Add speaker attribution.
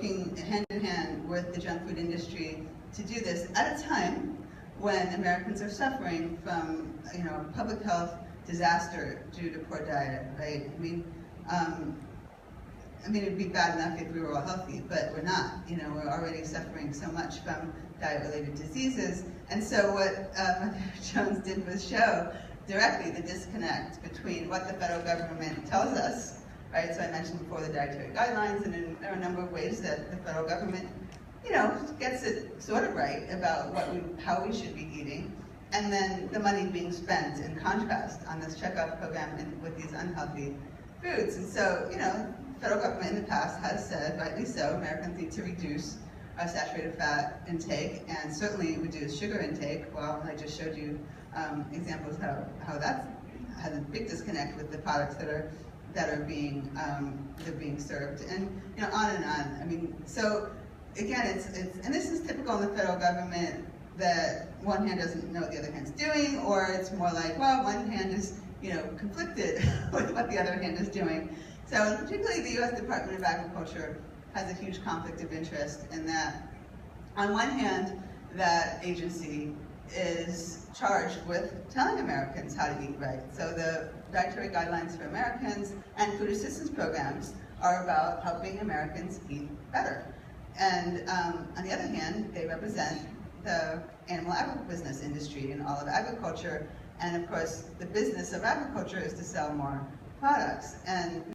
Speaker 1: working hand in hand with the junk food industry to do this at a time when Americans are suffering from, public health disaster due to poor diet, right? It'd be bad enough if we were all healthy, but we're not. We're already suffering so much from diet-related diseases. And so what Mother Jones did was show directly the disconnect between what the federal government tells us, right? So I mentioned before the dietary guidelines, and there are a number of ways that the federal government, gets it sort of right about how we should be eating, and then the money being spent in contrast on this checkout program and with these unhealthy foods. And so, the federal government in the past has said, rightly so, Americans need to reduce our saturated fat intake and certainly reduce sugar intake. Well, I just showed you examples how that has a big disconnect with the products that are being served, and on and on. So again, it's and this is typical in the federal government, that one hand doesn't know what the other hand's doing, or it's more like, well, one hand is conflicted with what the other hand is doing. So particularly the U.S. Department of Agriculture has a huge conflict of interest in that. On one hand, that agency is charged with telling Americans how to eat right. So the Dietary Guidelines for Americans and food assistance programs are about helping Americans eat better. And on the other hand, they represent the animal agribusiness industry and all of agriculture. And of course, the business of agriculture is to sell more products. And